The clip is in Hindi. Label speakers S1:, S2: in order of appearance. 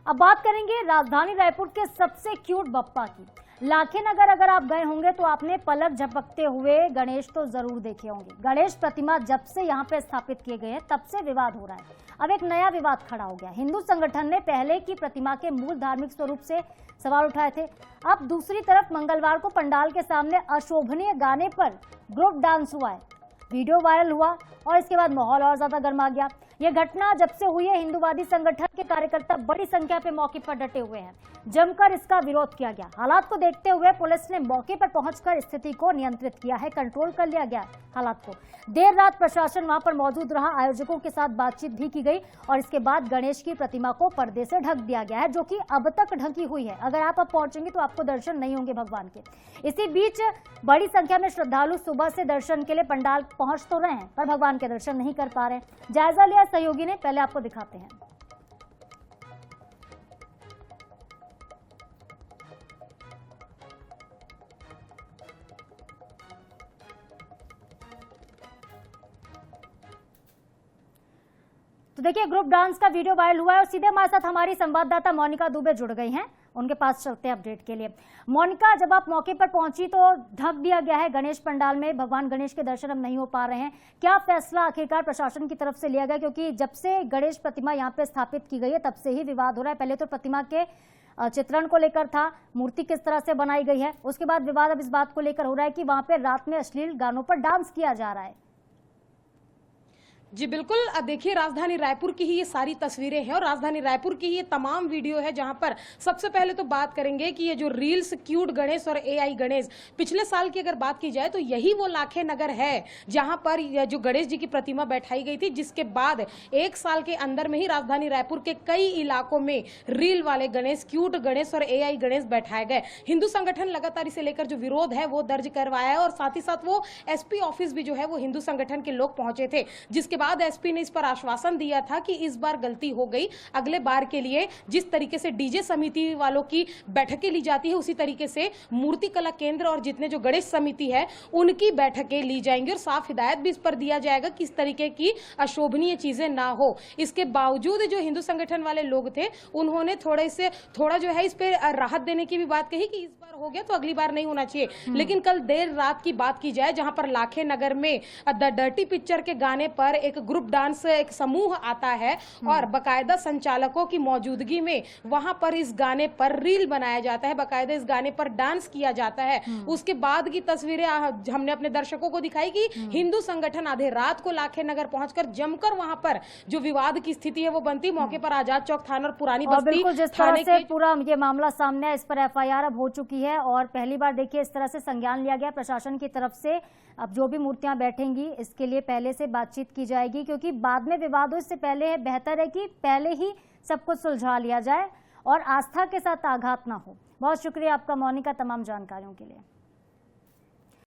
S1: अब बात करेंगे राजधानी रायपुर के सबसे क्यूट बप्पा की। लाखे नगर अगर आप गए होंगे तो आपने पलक झपकते हुए गणेश तो जरूर देखे होंगे। गणेश प्रतिमा जब से यहाँ पे स्थापित किए गए हैं तब से विवाद हो रहा है। अब एक नया विवाद खड़ा हो गया। हिंदू संगठन ने पहले की प्रतिमा के मूल धार्मिक स्वरूप से सवाल उठाए थे। अब दूसरी तरफ मंगलवार को पंडाल के सामने अशोभनीय गाने पर ग्रुप डांस हुआ है। वीडियो वायरल हुआ और इसके बाद माहौल और ज्यादा गर्मा गया। यह घटना जब से हुई है, हिंदूवादी संगठन के कार्यकर्ता बड़ी संख्या पे मौके पर डटे हुए हैं। जमकर इसका विरोध किया गया। हालात को देखते हुए पुलिस ने मौके पर पहुंचकर स्थिति को नियंत्रित किया है, कंट्रोल कर लिया गया हालात को। देर रात प्रशासन वहां पर मौजूद रहा, आयोजकों के साथ बातचीत भी की गई और इसके बाद गणेश की प्रतिमा को पर्दे से ढक दिया गया है, जो कि अब तक ढकी हुई है। अगर आप अब पहुंचेंगे तो आपको दर्शन नहीं होंगे भगवान के। इसी बीच बड़ी संख्या में श्रद्धालु सुबह से दर्शन के लिए पंडाल पहुंच तो रहे हैं, पर भगवान के दर्शन नहीं कर पा रहे हैं। जायजा लिया सहयोगी ने, पहले आपको दिखाते हैं। तो देखिए, ग्रुप डांस का वीडियो वायरल हुआ है और सीधे हमारे साथ हमारी संवाददाता मोनिका दुबे जुड़ गई हैं। उनके पास चलते हैं अपडेट के लिए। मोनिका, जब आप मौके पर पहुंची तो ढक दिया गया है गणेश पंडाल में, भगवान गणेश के दर्शन अब नहीं हो पा रहे हैं। क्या फैसला आखिरकार प्रशासन की तरफ से लिया गया, क्योंकि जब से गणेश प्रतिमा यहाँ पे स्थापित की गई है तब से ही विवाद हो रहा है। पहले तो प्रतिमा के चित्रण को लेकर था, मूर्ति किस तरह से बनाई गई है, उसके बाद विवाद अब इस बात को लेकर हो रहा है कि वहां पे रात में अश्लील गानों पर डांस किया जा रहा है।
S2: जी बिल्कुल, देखिए राजधानी रायपुर की ही ये सारी तस्वीरें हैं और राजधानी रायपुर की ही ये तमाम वीडियो है, जहां पर सबसे पहले तो बात करेंगे कि ये जो रील्स क्यूट गणेश और एआई गणेश, पिछले साल की अगर बात की जाए तो यही वो लाखे नगर है जहां पर जो गणेश जी की प्रतिमा बैठाई गई थी, जिसके बाद एक साल के अंदर में ही राजधानी रायपुर के कई इलाकों में रील वाले गणेश, क्यूट गणेश और एआई गणेश बैठाए गए। हिंदू संगठन लगातार इसे लेकर जो विरोध है वो दर्ज करवाया है और साथ ही साथ वो एसपी ऑफिस भी जो है वो हिंदू संगठन के लोग पहुंचे थे, जिसके बाद एसपी ने इस पर आश्वासन दिया था कि इस बार गलती हो गई, अगले बार के लिए जिस तरीके से डीजे समिति वालों की बैठकें ली जाती है उसी तरीके से मूर्ति कला केंद्र और जितने जो गणेश समिति है उनकी बैठकें ली जाएंगी और साफ हिदायत भी इस पर दिया जाएगा कि इस तरीके की अशोभनीय चीजें ना हो। इसके बावजूद जो हिंदू संगठन वाले लोग थे उन्होंने थोड़ा जो है इस पे राहत देने की भी बात कही कि इस बार हो गया तो अगली बार नहीं होना चाहिए। लेकिन कल देर रात की बात की जाए, जहां पर लाखे नगर में द डर्टी पिक्चर के गाने पर एक ग्रुप डांस एक समूह आता है और बकायदा संचालकों की मौजूदगी में वहां पर इस गाने पर रील बनाया जाता है, बकायदा इस गाने पर डांस किया जाता है। उसके बाद की तस्वीरें हमने अपने दर्शकों को दिखाई कि हिंदू संगठन आधे रात को लाखे नगर पहुंचकर जमकर वहां पर जो विवाद की स्थिति है वो बनती। मौके पर आजाद चौक थाना और पुरानी बस्ती
S1: जिस तरह से पूरा ये मामला सामने है, इस पर एफआईआर अब हो चुकी है और पहली बार देखिए इस तरह से संज्ञान लिया गया प्रशासन की तरफ से। अब जो भी मूर्तियां बैठेंगी इसके लिए पहले से बातचीत की जाएगी, क्योंकि बाद में विवाद हो इससे पहले बेहतर है कि पहले ही सब कुछ सुलझा लिया जाए और आस्था के साथ आघात ना हो। बहुत शुक्रिया आपका मोनिका तमाम जानकारियों के लिए।